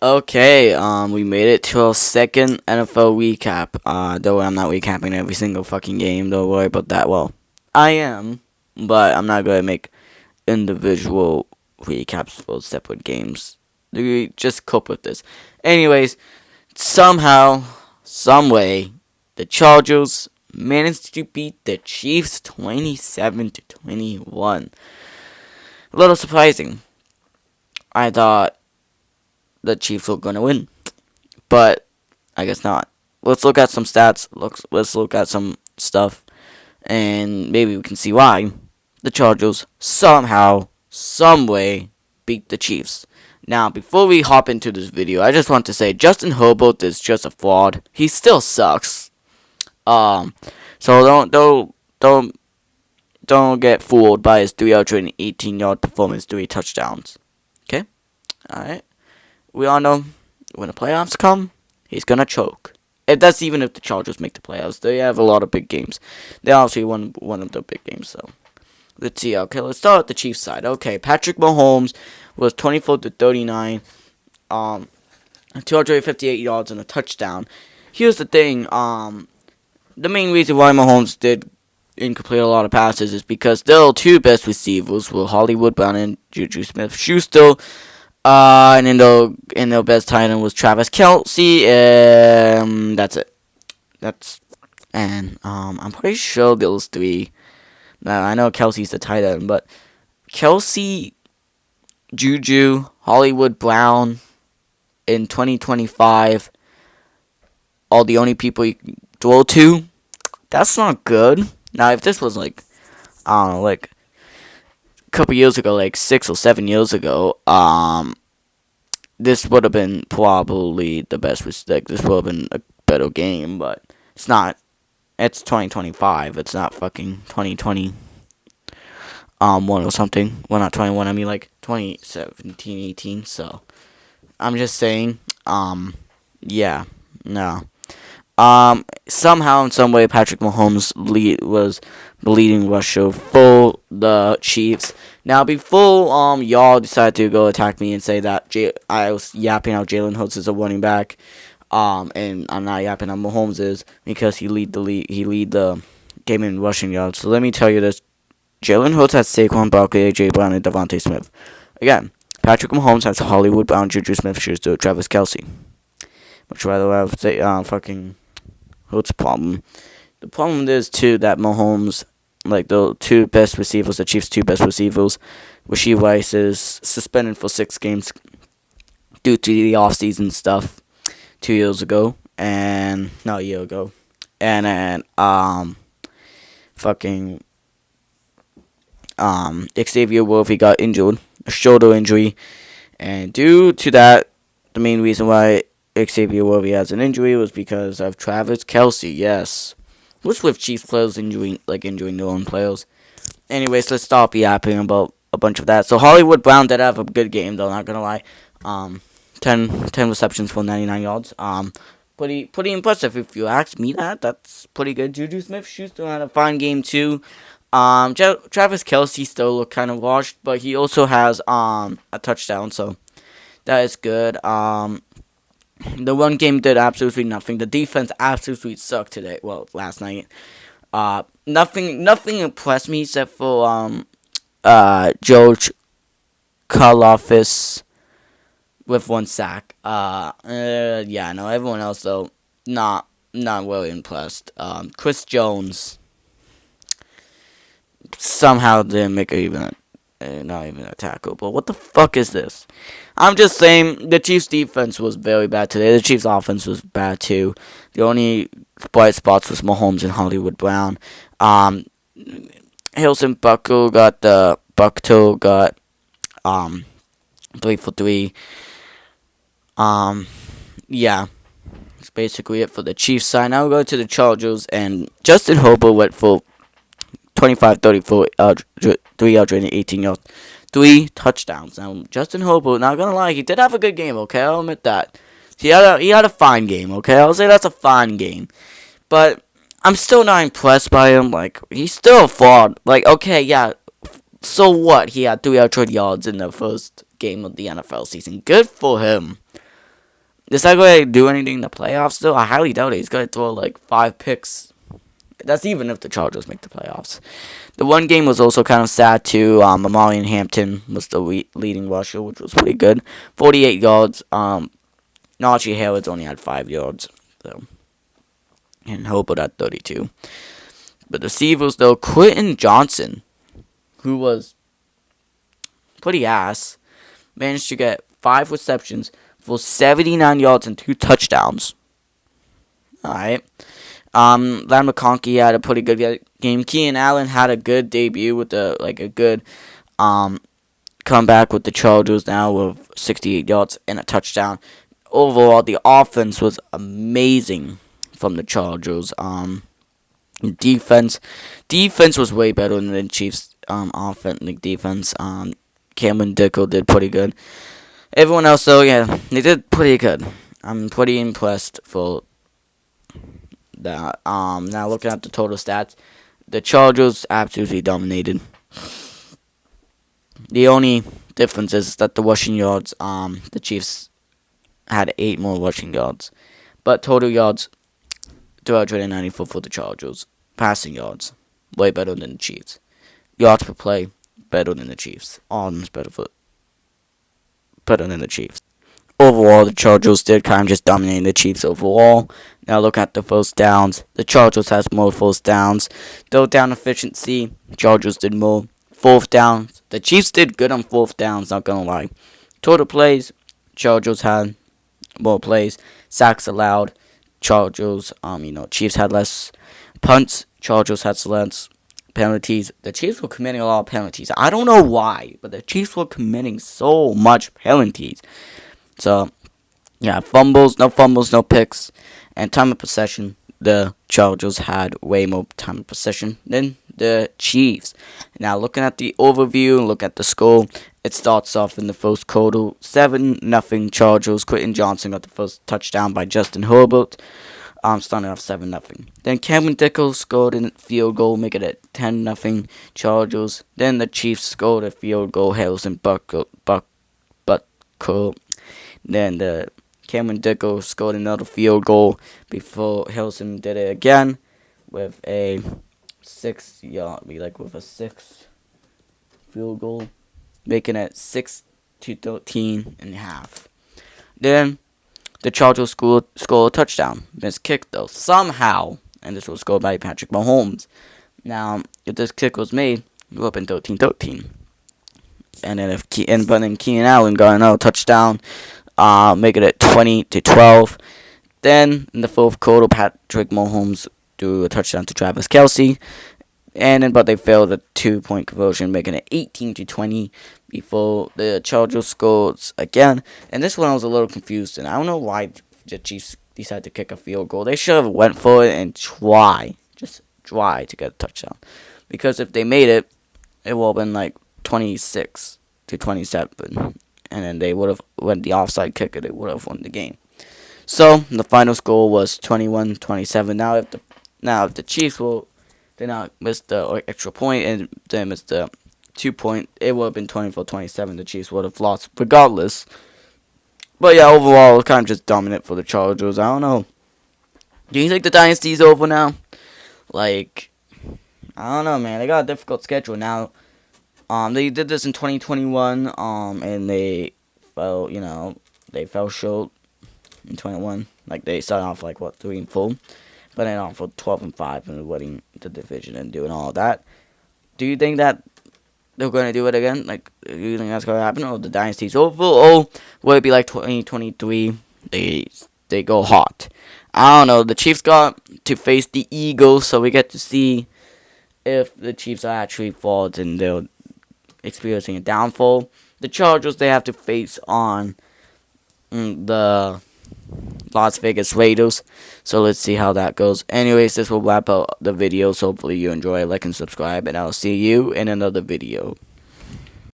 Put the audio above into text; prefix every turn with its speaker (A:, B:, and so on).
A: Okay, we made it to our second NFL recap. Though I'm not recapping every single fucking game. Don't worry about that. Well, I am, but I'm not gonna make individual recaps for separate games. We just cope with this. Anyways, somehow, some way, the Chargers managed to beat the Chiefs 27-21. A little surprising. I thought the Chiefs were gonna win, but I guess not. Let's look at some stats. Let's look at some stuff, and maybe we can see why the Chargers somehow, some way, beat the Chiefs. Now, before we hop into this video, I just want to say Justin Herbert is just a fraud. He still sucks. So don't get fooled by his 318-yard performance, 3 touchdowns. Okay, all right. We all know when the playoffs come, he's gonna choke. If that's even if the Chargers make the playoffs, they have a lot of big games. They obviously won one of the big games, so let's see. Okay, let's start with the Chiefs side. Okay, Patrick Mahomes was 24-39, 258 yards and a touchdown. Here's the thing. The main reason why Mahomes did incomplete a lot of passes is because their two best receivers were Hollywood Brown and Juju Smith-Schuster. And then their best tight end was Travis Kelce. That's it. I'm pretty sure those three. Now I know Kelce's the tight end, but Kelce, Juju, Hollywood Brown, in 2025 are the only people you can throw to. That's not good. Now, if this was like, I don't know, like a couple years ago, like 6 or 7 years ago, this would have been probably the best. Like, this would have been a better game, but it's not. It's 2025. It's not fucking 2020. One or something. Well, not 21. I mean, like 2017, 18. So, I'm just saying. Yeah, no. Somehow, in some way, Patrick Mahomes was the leading rusher for the Chiefs. Now, before y'all decide to go attack me and say that I was yapping out Jalen Hurts is a running back, and I'm not yapping out Mahomes is because he lead the game in rushing yards. So let me tell you this: Jalen Hurts has Saquon Barkley, A.J. Brown, and Devontae Smith. Again, Patrick Mahomes has Hollywood Brown, Juju Smith-Schuster, Travis Kelce. Much rather have fucking Hurts problem. The problem is too that Mahomes, like the two best receivers, the Chiefs' two best receivers, Rashee Rice is suspended for 6 games due to the offseason stuff 2 years ago, and no, a year ago, and then Xavier Worthy got injured, a shoulder injury, and due to that, the main reason why Xavier Worthy has an injury was because of Travis Kelce. Yes, what's with Chiefs players injuring their own players? Anyways, let's stop yapping about a bunch of that. So Hollywood Brown did have a good game, though. Not gonna lie, 10 receptions for 99 yards. Pretty impressive if you ask me. That's pretty good. Juju Smith-Schuster had a fine game too. Travis Kelce still looked kind of washed, but he also has a touchdown, so that is good. The run game did absolutely nothing. The defense absolutely sucked today. Well, last night. Nothing impressed me except for George Karlaftis with 1 sack. Yeah, no, everyone else though not really impressed. Chris Jones somehow didn't make not even a tackle, but what the fuck is this? I'm just saying, the Chiefs' defense was very bad today. The Chiefs' offense was bad, too. The only bright spots was Mahomes and Hollywood Brown. Harrison Butker got 3 for 3. Yeah. That's basically it for the Chiefs side. Now we go to the Chargers, and Justin Herbert went for 25-34, 318 yards, 3 touchdowns. Now, Justin Herbert, not gonna lie, he did have a good game, okay? I'll admit that. He had a fine game, okay? I'll say that's a fine game. But I'm still not impressed by him. Like, he's still a fraud. Like, okay, yeah, so what? He had 300 yards in the first game of the NFL season. Good for him. Is that going to do anything in the playoffs, though? I highly doubt it. He's going to throw like 5 picks. That's even if the Chargers make the playoffs. The one game was also kind of sad, too. Amari Hampton was the leading rusher, which was pretty good. 48 yards. Najee Harris only had 5 yards. So, and Hobart at 32. But the receivers, though, Quentin Johnson, who was pretty ass, managed to get 5 receptions for 79 yards and 2 touchdowns. Alright. Larry McConkey had a pretty good game. Keenan Allen had a good debut with a good comeback with the Chargers now with 68 yards and a touchdown. Overall, the offense was amazing from the Chargers. Defense was way better than the Chiefs' offense. Defense. Cameron Dickel did pretty good. Everyone else, though, yeah, they did pretty good. I'm pretty impressed for that. Now looking at the total stats, the Chargers absolutely dominated. The only difference is that the rushing yards, the Chiefs had 8 more rushing yards, but total yards, 294 for the Chargers. Passing yards, way better than the Chiefs. Yards per play, better than the Chiefs. Arms better than the Chiefs. Overall, the Chargers did kind of just dominate the Chiefs overall. Now look at the first downs. The Chargers has more first downs. Third down efficiency, Chargers did more. Fourth downs, the Chiefs did good on fourth downs, not gonna lie. Total plays, Chargers had more plays. Sacks allowed, Chargers, Chiefs had less. Punts, Chargers had less. Penalties, the Chiefs were committing a lot of penalties. I don't know why, but the Chiefs were committing so much penalties. So, yeah, no picks, and time of possession, the Chargers had way more time of possession than the Chiefs. Now, looking at the overview, look at the score, it starts off in the first quarter, 7-0 Chargers. Quentin Johnson got the first touchdown by Justin Herbert, starting off 7-0. Then Cameron Dickel scored a field goal, making it 10-0 Chargers. Then the Chiefs scored a field goal, Harrison Butker. Then the Cameron Dickel scored another field goal before Harrison did it again with a 6 field goal, making it 6-13 and a half. Then the Chargers scored a touchdown. Missed kick though somehow, and this was scored by Patrick Mahomes. Now, if this kick was made, we would have been 13-13. And then Keenan Allen got another touchdown, making it 20-12. Then in the fourth quarter, Patrick Mahomes threw a touchdown to Travis Kelce, but they failed a 2-point conversion, making it 18-20 before the Chargers scored again. And this one I was a little confused, and I don't know why the Chiefs decided to kick a field goal. They should have went for it and try to get a touchdown, because if they made it, it would have been like 26-27, and then they would have, when the offside kicker, they would have won the game. So the final score was 21-27. Now if the Chiefs did not miss the extra point and they missed the 2-point, it would have been 24-27. The Chiefs would have lost regardless. But yeah, overall, it's kind of just dominant for the Chargers. I don't know. Do you think the dynasty's over now? Like, I don't know, man. They got a difficult schedule now. They did this in 2021, and they fell short in 21. Like, they started off 3-4, but then off for 12-5 and winning the division and doing all that. Do you think that they're going to do it again? Like, do you think that's going to happen, or the dynasty's over, or will it be like 2023? They go hot. I don't know. The Chiefs got to face the Eagles, so we get to see if the Chiefs are actually frauds and they're experiencing a downfall. The Chargers, they have to face on the Las Vegas Raiders. So let's see how that goes. Anyways, this will wrap up the video. So hopefully you enjoy. Like and subscribe, and I'll see you in another video.